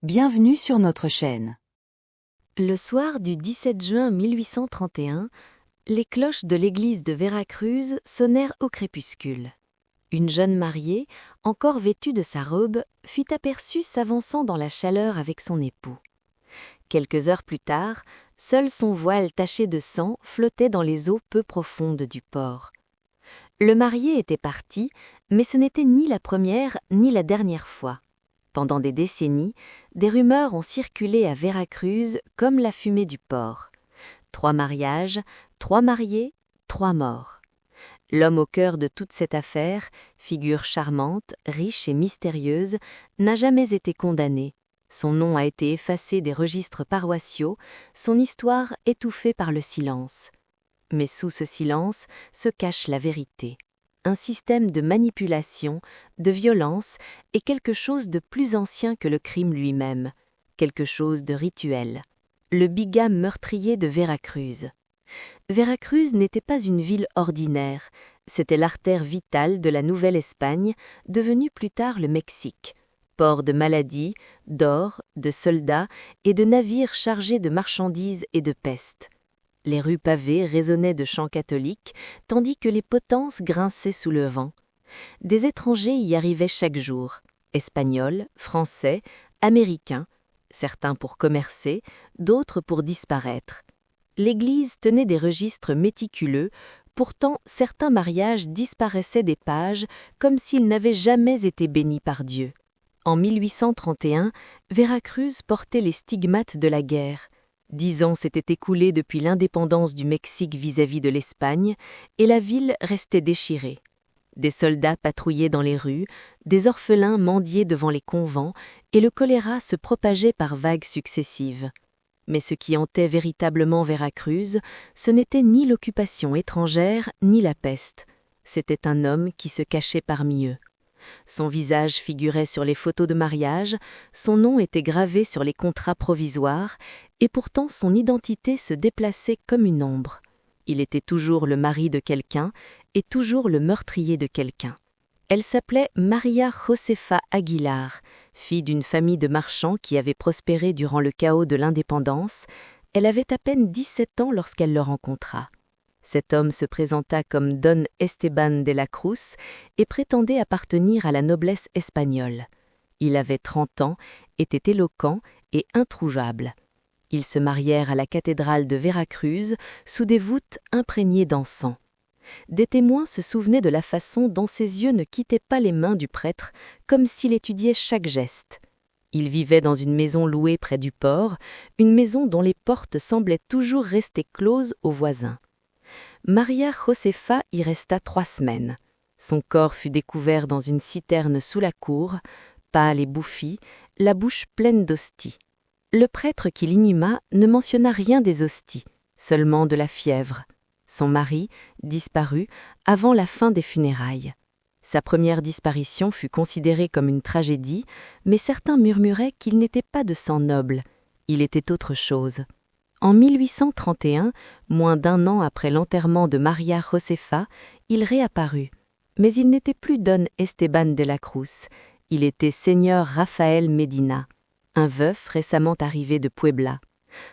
Bienvenue sur notre chaîne. Le soir du 17 juin 1831, les cloches de l'église de Veracruz sonnèrent au crépuscule. Une jeune mariée, encore vêtue de sa robe, fut aperçue s'avançant dans la chaleur avec son époux. Quelques heures plus tard, seul son voile taché de sang flottait dans les eaux peu profondes du port. Le marié était parti, mais ce n'était ni la première ni la dernière fois. Pendant des décennies, des rumeurs ont circulé à Veracruz comme la fumée du port. 3 mariages, 3 mariés, 3 morts. L'homme au cœur de toute cette affaire, figure charmante, riche et mystérieuse, n'a jamais été condamné. Son nom a été effacé des registres paroissiaux, son histoire étouffée par le silence. Mais sous ce silence se cache la vérité. Un système de manipulation, de violence et quelque chose de plus ancien que le crime lui-même, quelque chose de rituel. Le bigame meurtrier de Veracruz. Veracruz n'était pas une ville ordinaire, c'était l'artère vitale de la Nouvelle-Espagne, devenue plus tard le Mexique. Port de maladies, d'or, de soldats et de navires chargés de marchandises et de peste. Les rues pavées résonnaient de chants catholiques, tandis que les potences grinçaient sous le vent. Des étrangers y arrivaient chaque jour, espagnols, français, américains, certains pour commercer, d'autres pour disparaître. L'Église tenait des registres méticuleux, pourtant certains mariages disparaissaient des pages comme s'ils n'avaient jamais été bénis par Dieu. En 1831, Veracruz portait les stigmates de la guerre. 10 ans s'étaient écoulés depuis l'indépendance du Mexique vis-à-vis de l'Espagne, et la ville restait déchirée. Des soldats patrouillaient dans les rues, des orphelins mendiaient devant les convents, et le choléra se propageait par vagues successives. Mais ce qui hantait véritablement Veracruz, ce n'était ni l'occupation étrangère, ni la peste. C'était un homme qui se cachait parmi eux. Son visage figurait sur les photos de mariage, son nom était gravé sur les contrats provisoires, et pourtant son identité se déplaçait comme une ombre. Il était toujours le mari de quelqu'un et toujours le meurtrier de quelqu'un. Elle s'appelait Maria Josefa Aguilar, fille d'une famille de marchands qui avait prospéré durant le chaos de l'indépendance. Elle avait à peine 17 ans lorsqu'elle le rencontra. Cet homme se présenta comme Don Esteban de la Cruz et prétendait appartenir à la noblesse espagnole. Il avait 30 ans, était éloquent et introugeable. Ils se marièrent à la cathédrale de Veracruz sous des voûtes imprégnées d'encens. Des témoins se souvenaient de la façon dont ses yeux ne quittaient pas les mains du prêtre, comme s'il étudiait chaque geste. Il vivait dans une maison louée près du port, une maison dont les portes semblaient toujours rester closes aux voisins. Maria Josefa y resta 3 semaines. Son corps fut découvert dans une citerne sous la cour, pâle et bouffi, la bouche pleine d'hosties. Le prêtre qui l'inhuma ne mentionna rien des hosties, seulement de la fièvre. Son mari disparut avant la fin des funérailles. Sa première disparition fut considérée comme une tragédie, mais certains murmuraient qu'il n'était pas de sang noble, il était autre chose. En 1831, moins d'1 an après l'enterrement de Maria Josefa, il réapparut. Mais il n'était plus Don Esteban de la Cruz, il était Seigneur Rafael Medina, un veuf récemment arrivé de Puebla.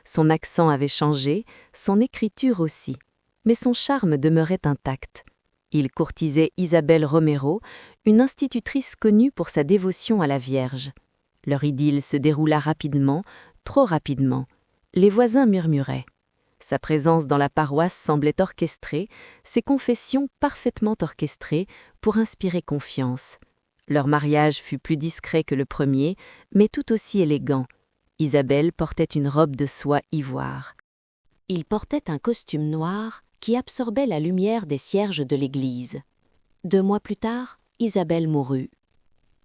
Son accent avait changé, son écriture aussi, mais son charme demeurait intact. Il courtisait Isabel Romero, une institutrice connue pour sa dévotion à la Vierge. Leur idylle se déroula rapidement, trop rapidement. Les voisins murmuraient. Sa présence dans la paroisse semblait orchestrée, ses confessions parfaitement orchestrées pour inspirer confiance. Leur mariage fut plus discret que le premier, mais tout aussi élégant. Isabelle portait une robe de soie ivoire. Il portait un costume noir qui absorbait la lumière des cierges de l'église. 2 mois plus tard, Isabelle mourut.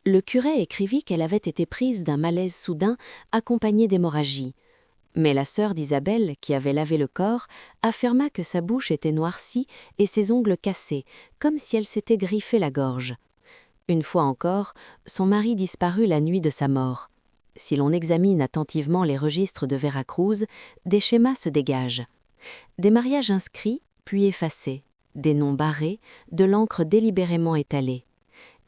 Le curé écrivit qu'elle avait été prise d'un malaise soudain accompagné d'hémorragie. Mais la sœur d'Isabelle, qui avait lavé le corps, affirma que sa bouche était noircie et ses ongles cassés, comme si elle s'était griffé la gorge. Une fois encore, son mari disparut la nuit de sa mort. Si l'on examine attentivement les registres de Veracruz, des schémas se dégagent. Des mariages inscrits, puis effacés, des noms barrés, de l'encre délibérément étalée.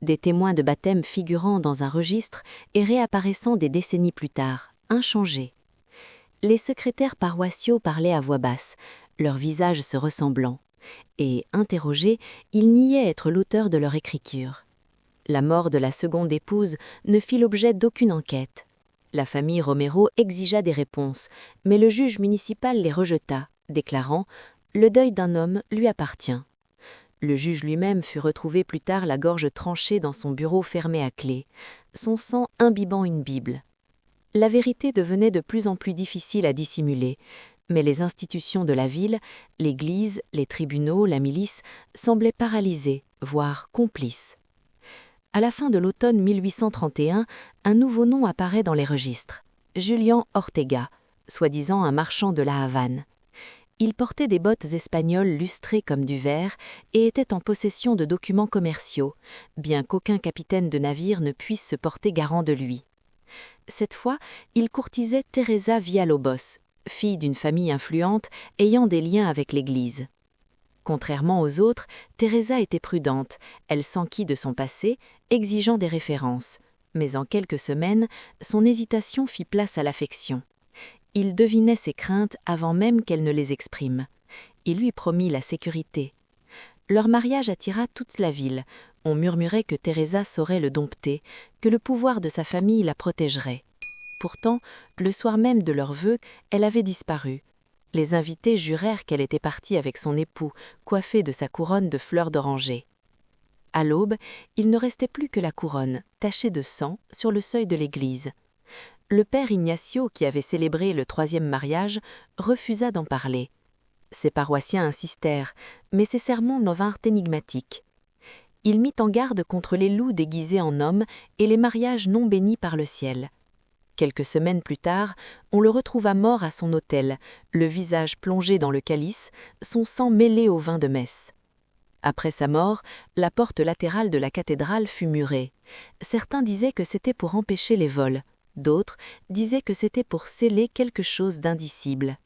des témoins de baptême figurant dans un registre et réapparaissant des décennies plus tard, inchangés. Les secrétaires paroissiaux parlaient à voix basse, leurs visages se ressemblant, et, interrogés, ils niaient être l'auteur de leur écriture. La mort de la seconde épouse ne fit l'objet d'aucune enquête. La famille Romero exigea des réponses, mais le juge municipal les rejeta, déclarant « Le deuil d'un homme lui appartient ». Le juge lui-même fut retrouvé plus tard la gorge tranchée dans son bureau fermé à clé, son sang imbibant une Bible. La vérité devenait de plus en plus difficile à dissimuler, mais les institutions de la ville, l'Église, les tribunaux, la milice, semblaient paralysées, voire complices. À la fin de l'automne 1831, un nouveau nom apparaît dans les registres, Julián Ortega, soi-disant un marchand de la Havane. Il portait des bottes espagnoles lustrées comme du verre et était en possession de documents commerciaux, bien qu'aucun capitaine de navire ne puisse se porter garant de lui. Cette fois, il courtisait Teresa Villalobos, fille d'une famille influente ayant des liens avec l'Église. Contrairement aux autres, Teresa était prudente, elle s'enquit de son passé, exigeant des références. Mais en quelques semaines, son hésitation fit place à l'affection. Il devinait ses craintes avant même qu'elle ne les exprime. Il lui promit la sécurité. Leur mariage attira toute la ville. On murmurait que Teresa saurait le dompter, que le pouvoir de sa famille la protégerait. Pourtant, le soir même de leurs vœux, elle avait disparu. Les invités jurèrent qu'elle était partie avec son époux, coiffée de sa couronne de fleurs d'oranger. À l'aube, il ne restait plus que la couronne, tachée de sang, sur le seuil de l'église. Le père Ignacio, qui avait célébré le 3e mariage, refusa d'en parler. Ses paroissiens insistèrent, mais ses sermons n'en vinrent énigmatiques. Il mit en garde contre les loups déguisés en hommes et les mariages non bénis par le ciel. Quelques semaines plus tard, on le retrouva mort à son autel, le visage plongé dans le calice, son sang mêlé au vin de messe. Après sa mort, la porte latérale de la cathédrale fut murée. Certains disaient que c'était pour empêcher les vols, d'autres disaient que c'était pour sceller quelque chose d'indicible.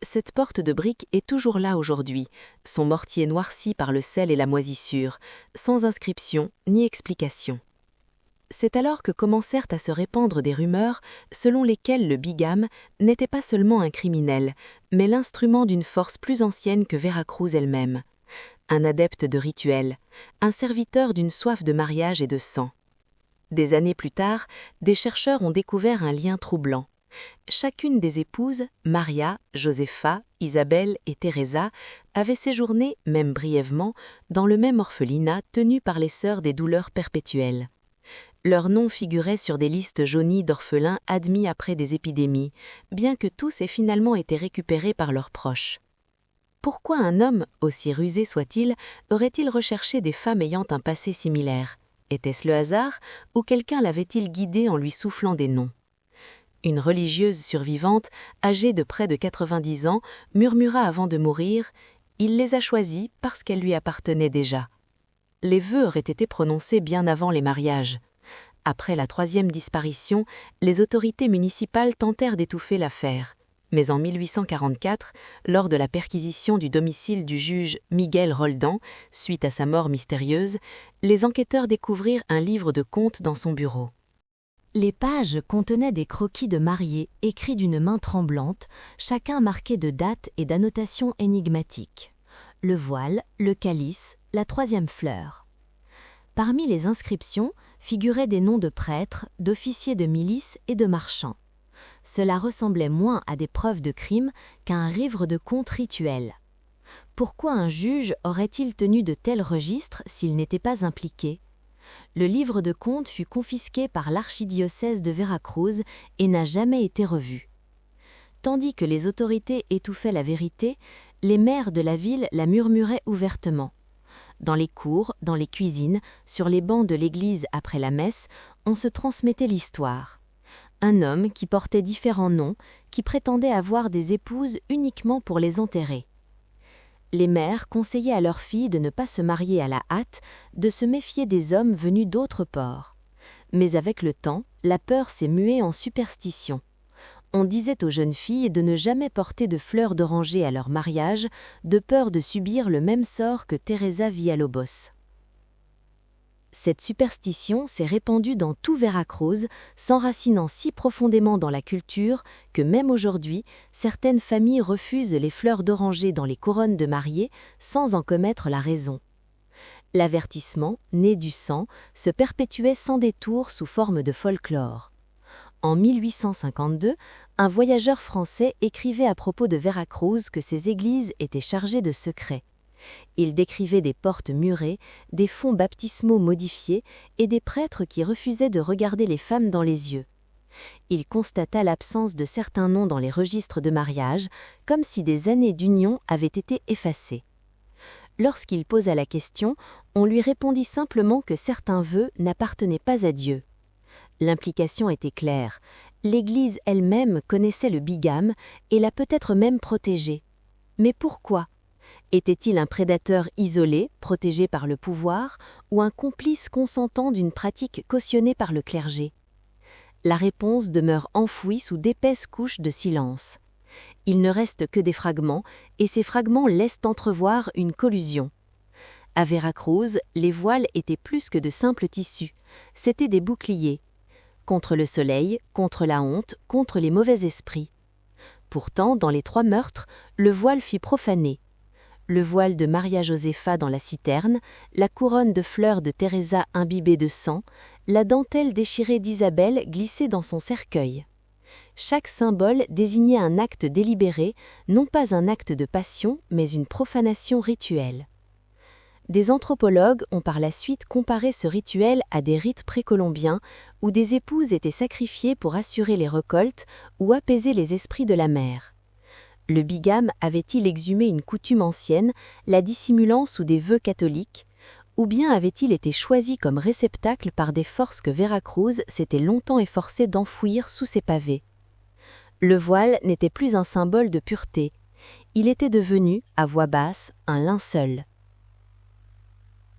Cette porte de briques est toujours là aujourd'hui, son mortier noirci par le sel et la moisissure, sans inscription ni explication. C'est alors que commencèrent à se répandre des rumeurs selon lesquelles le bigame n'était pas seulement un criminel, mais l'instrument d'une force plus ancienne que Veracruz elle-même. Un adepte de rituels, un serviteur d'une soif de mariage et de sang. Des années plus tard, des chercheurs ont découvert un lien troublant. Chacune des épouses, Maria, Josefa, Isabelle et Teresa, avait séjourné, même brièvement, dans le même orphelinat tenu par les Sœurs des Douleurs Perpétuelles. Leurs noms figuraient sur des listes jaunies d'orphelins admis après des épidémies, bien que tous aient finalement été récupérés par leurs proches. Pourquoi un homme, aussi rusé soit-il, aurait-il recherché des femmes ayant un passé similaire? Était-ce le hasard, ou quelqu'un l'avait-il guidé en lui soufflant des noms? Une religieuse survivante, âgée de près de 90 ans, murmura avant de mourir « Il les a choisis parce qu'elles lui appartenaient déjà ». Les vœux auraient été prononcés bien avant les mariages. Après la 3e disparition, les autorités municipales tentèrent d'étouffer l'affaire. Mais en 1844, lors de la perquisition du domicile du juge Miguel Roldan, suite à sa mort mystérieuse, les enquêteurs découvrirent un livre de comptes dans son bureau. Les pages contenaient des croquis de mariés écrits d'une main tremblante, chacun marqué de dates et d'annotations énigmatiques. Le voile, le calice, la 3e fleur. Parmi les inscriptions figuraient des noms de prêtres, d'officiers de milice et de marchands. Cela ressemblait moins à des preuves de crime qu'à un livre de comptes rituel. Pourquoi un juge aurait-il tenu de tels registres s'il n'était pas impliqué? Le livre de comptes fut confisqué par l'archidiocèse de Veracruz et n'a jamais été revu. Tandis que les autorités étouffaient la vérité, les maires de la ville la murmuraient ouvertement. Dans les cours, dans les cuisines, sur les bancs de l'église après la messe, on se transmettait l'histoire. Un homme qui portait différents noms, qui prétendait avoir des épouses uniquement pour les enterrer. Les mères conseillaient à leurs filles de ne pas se marier à la hâte, de se méfier des hommes venus d'autres ports. Mais avec le temps, la peur s'est muée en superstition. On disait aux jeunes filles de ne jamais porter de fleurs d'oranger à leur mariage, de peur de subir le même sort que Teresa Villalobos. Cette superstition s'est répandue dans tout Veracruz, s'enracinant si profondément dans la culture que même aujourd'hui, certaines familles refusent les fleurs d'oranger dans les couronnes de mariée sans en connaître la raison. L'avertissement, né du sang, se perpétuait sans détour sous forme de folklore. En 1852, un voyageur français écrivait à propos de Veracruz que ces églises étaient chargées de secrets. Il décrivait des portes murées, des fonds baptismaux modifiés et des prêtres qui refusaient de regarder les femmes dans les yeux. Il constata l'absence de certains noms dans les registres de mariage, comme si des années d'union avaient été effacées. Lorsqu'il posa la question, on lui répondit simplement que certains vœux n'appartenaient pas à Dieu. L'implication était claire. L'Église elle-même connaissait le bigame et l'a peut-être même protégé. Mais pourquoi ? Était-il un prédateur isolé, protégé par le pouvoir, ou un complice consentant d'une pratique cautionnée par le clergé ? La réponse demeure enfouie sous d'épaisses couches de silence. Il ne reste que des fragments, et ces fragments laissent entrevoir une collusion. À Veracruz, les voiles étaient plus que de simples tissus, c'étaient des boucliers. Contre le soleil, contre la honte, contre les mauvais esprits. Pourtant, dans les 3 meurtres, le voile fut profané. Le voile de Maria Josepha dans la citerne, la couronne de fleurs de Teresa imbibée de sang, la dentelle déchirée d'Isabelle glissée dans son cercueil. Chaque symbole désignait un acte délibéré, non pas un acte de passion, mais une profanation rituelle. Des anthropologues ont par la suite comparé ce rituel à des rites précolombiens où des épouses étaient sacrifiées pour assurer les récoltes ou apaiser les esprits de la mer. Le bigame avait-il exhumé une coutume ancienne, la dissimulant sous des vœux catholiques, ou bien avait-il été choisi comme réceptacle par des forces que Veracruz s'était longtemps efforcé d'enfouir sous ses pavés? Le voile n'était plus un symbole de pureté, il était devenu, à voix basse, un linceul.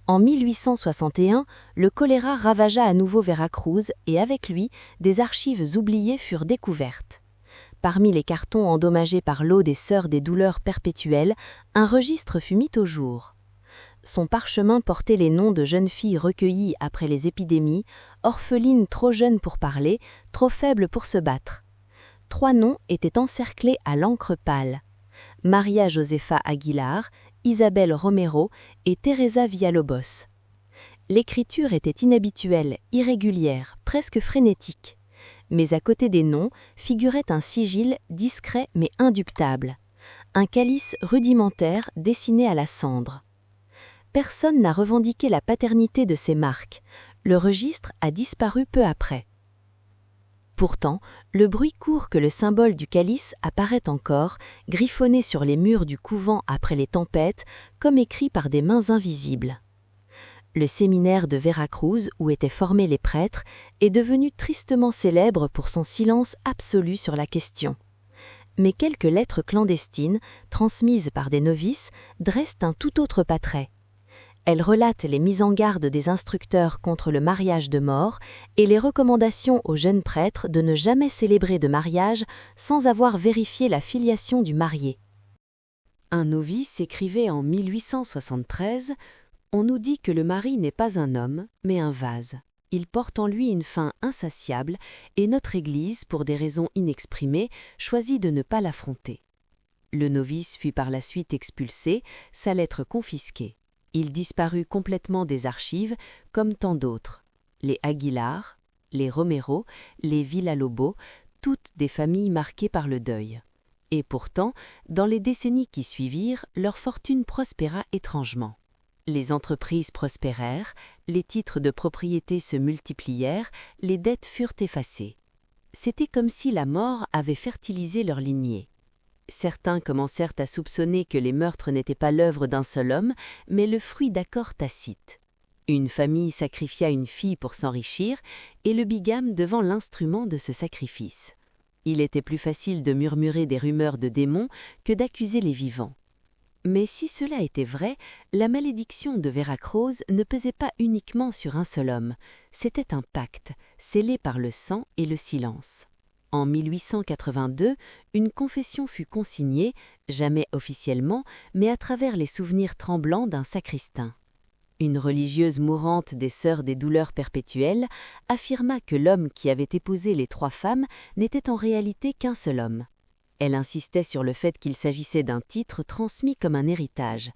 En 1861, le choléra ravagea à nouveau Veracruz et avec lui, des archives oubliées furent découvertes. Parmi les cartons endommagés par l'eau des Sœurs des douleurs perpétuelles, un registre fut mis au jour. Son parchemin portait les noms de jeunes filles recueillies après les épidémies, orphelines trop jeunes pour parler, trop faibles pour se battre. 3 noms étaient encerclés à l'encre pâle. Maria Josefa Aguilar, Isabelle Romero et Teresa Villalobos. L'écriture était inhabituelle, irrégulière, presque frénétique. Mais à côté des noms figurait un sigil discret mais indubitable, un calice rudimentaire dessiné à la cendre. Personne n'a revendiqué la paternité de ces marques, le registre a disparu peu après. Pourtant, le bruit court que le symbole du calice apparaît encore, griffonné sur les murs du couvent après les tempêtes, comme écrit par des mains invisibles. Le séminaire de Veracruz, où étaient formés les prêtres, est devenu tristement célèbre pour son silence absolu sur la question. Mais quelques lettres clandestines, transmises par des novices, dressent un tout autre portrait. Elles relatent les mises en garde des instructeurs contre le mariage de mort et les recommandations aux jeunes prêtres de ne jamais célébrer de mariage sans avoir vérifié la filiation du marié. Un novice écrivait en 1873 « On nous dit que le mari n'est pas un homme, mais un vase. Il porte en lui une faim insatiable et notre Église, pour des raisons inexprimées, choisit de ne pas l'affronter. » Le novice fut par la suite expulsé, sa lettre confisquée. Il disparut complètement des archives, comme tant d'autres. Les Aguilar, les Romero, les Villalobos, toutes des familles marquées par le deuil. Et pourtant, dans les décennies qui suivirent, leur fortune prospéra étrangement. Les entreprises prospérèrent, les titres de propriété se multiplièrent, les dettes furent effacées. C'était comme si la mort avait fertilisé leur lignée. Certains commencèrent à soupçonner que les meurtres n'étaient pas l'œuvre d'un seul homme, mais le fruit d'accords tacites. Une famille sacrifia une fille pour s'enrichir, et le bigame devint l'instrument de ce sacrifice. Il était plus facile de murmurer des rumeurs de démons que d'accuser les vivants. Mais si cela était vrai, la malédiction de Veracruz ne pesait pas uniquement sur un seul homme, c'était un pacte, scellé par le sang et le silence. En 1882, une confession fut consignée, jamais officiellement, mais à travers les souvenirs tremblants d'un sacristain. Une religieuse mourante des Sœurs des douleurs perpétuelles affirma que l'homme qui avait épousé les 3 femmes n'était en réalité qu'un seul homme. Elle insistait sur le fait qu'il s'agissait d'un titre transmis comme un héritage.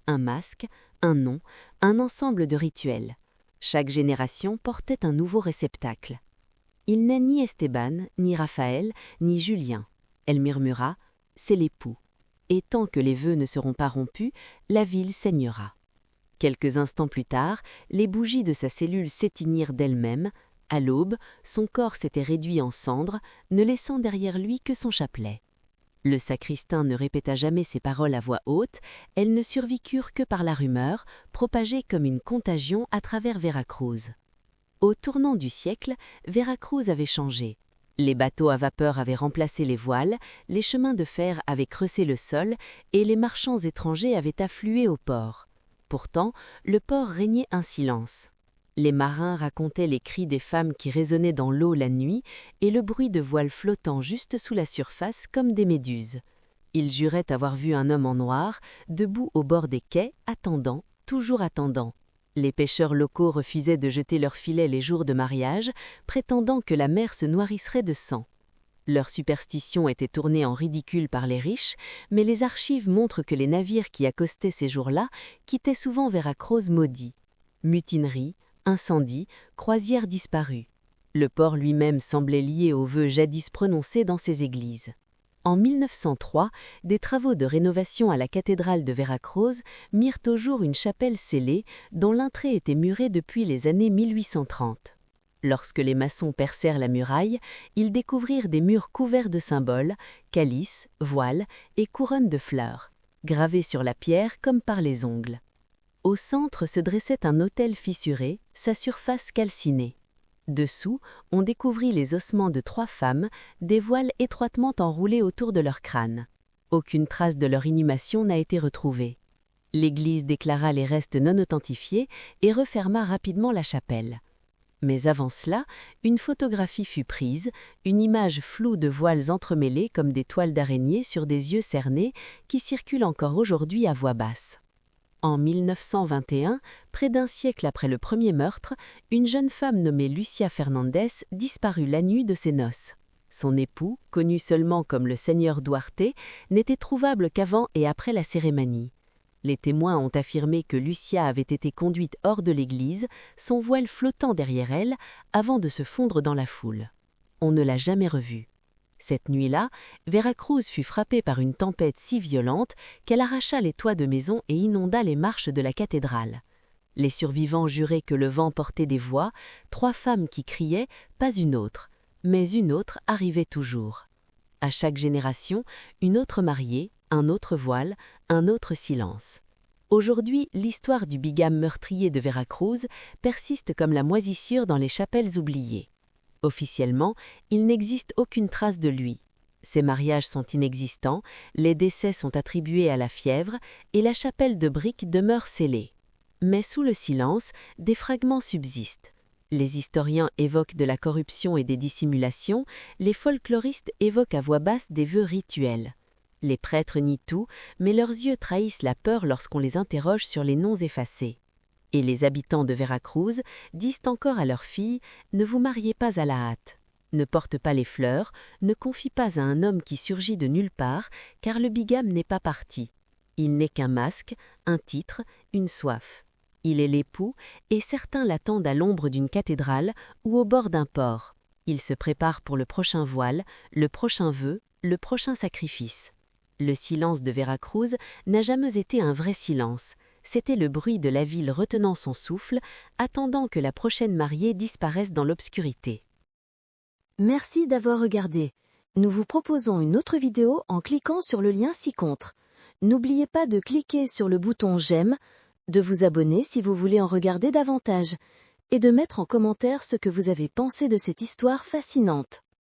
Un masque, un nom, un ensemble de rituels. Chaque génération portait un nouveau réceptacle. Il n'est ni Esteban, ni Raphaël, ni Julien. Elle murmura « C'est l'époux. Et tant que les vœux ne seront pas rompus, la ville saignera. » Quelques instants plus tard, les bougies de sa cellule s'éteignirent d'elles-mêmes. À l'aube, son corps s'était réduit en cendres, ne laissant derrière lui que son chapelet. Le sacristain ne répéta jamais ces paroles à voix haute, elles ne survécurent que par la rumeur, propagée comme une contagion à travers Veracruz. Au tournant du siècle, Veracruz avait changé. Les bateaux à vapeur avaient remplacé les voiles, les chemins de fer avaient creusé le sol et les marchands étrangers avaient afflué au port. Pourtant, le port régnait un silence. Les marins racontaient les cris des femmes qui résonnaient dans l'eau la nuit et le bruit de voiles flottant juste sous la surface comme des méduses. Ils juraient avoir vu un homme en noir, debout au bord des quais, attendant, toujours attendant. Les pêcheurs locaux refusaient de jeter leurs filets les jours de mariage, prétendant que la mer se nourrisserait de sang. Leur superstition était tournée en ridicule par les riches, mais les archives montrent que les navires qui accostaient ces jours-là quittaient souvent Veracruz maudits. Mutineries, incendies, croisières disparues. Le port lui-même semblait lié aux vœux jadis prononcés dans ses églises. En 1903, des travaux de rénovation à la cathédrale de Veracruz mirent au jour une chapelle scellée dont l'entrée était murée depuis les années 1830. Lorsque les maçons percèrent la muraille, ils découvrirent des murs couverts de symboles, calices, voiles et couronnes de fleurs, gravés sur la pierre comme par les ongles. Au centre se dressait un autel fissuré, sa surface calcinée. Dessous, on découvrit les ossements de 3 femmes, des voiles étroitement enroulés autour de leur crâne. Aucune trace de leur inhumation n'a été retrouvée. L'église déclara les restes non authentifiés et referma rapidement la chapelle. Mais avant cela, une photographie fut prise, une image floue de voiles entremêlées comme des toiles d'araignée sur des yeux cernés qui circulent encore aujourd'hui à voix basse. En 1921, près d'un siècle après le premier meurtre, une jeune femme nommée Lucia Fernandez disparut la nuit de ses noces. Son époux, connu seulement comme le seigneur Duarte, n'était trouvable qu'avant et après la cérémonie. Les témoins ont affirmé que Lucia avait été conduite hors de l'église, son voile flottant derrière elle, avant de se fondre dans la foule. On ne l'a jamais revue. Cette nuit-là, Veracruz fut frappée par une tempête si violente qu'elle arracha les toits de maisons et inonda les marches de la cathédrale. Les survivants juraient que le vent portait des voix, 3 femmes qui criaient, pas une autre, mais une autre arrivait toujours. À chaque génération, une autre mariée, un autre voile, un autre silence. Aujourd'hui, l'histoire du bigame meurtrier de Veracruz persiste comme la moisissure dans les chapelles oubliées. Officiellement, il n'existe aucune trace de lui. Ses mariages sont inexistants, les décès sont attribués à la fièvre et la chapelle de briques demeure scellée. Mais sous le silence, des fragments subsistent. Les historiens évoquent de la corruption et des dissimulations, les folkloristes évoquent à voix basse des vœux rituels. Les prêtres nient tout, mais leurs yeux trahissent la peur lorsqu'on les interroge sur les noms effacés. Et les habitants de Veracruz disent encore à leurs filles « Ne vous mariez pas à la hâte. Ne porte pas les fleurs, ne confie pas à un homme qui surgit de nulle part, car le bigame n'est pas parti. Il n'est qu'un masque, un titre, une soif. Il est l'époux, et certains l'attendent à l'ombre d'une cathédrale ou au bord d'un port. Il se prépare pour le prochain voile, le prochain vœu, le prochain sacrifice. » Le silence de Veracruz n'a jamais été un vrai silence. C'était le bruit de la ville retenant son souffle, attendant que la prochaine mariée disparaisse dans l'obscurité. Merci d'avoir regardé. Nous vous proposons une autre vidéo en cliquant sur le lien ci-contre. N'oubliez pas de cliquer sur le bouton j'aime, de vous abonner si vous voulez en regarder davantage, et de mettre en commentaire ce que vous avez pensé de cette histoire fascinante.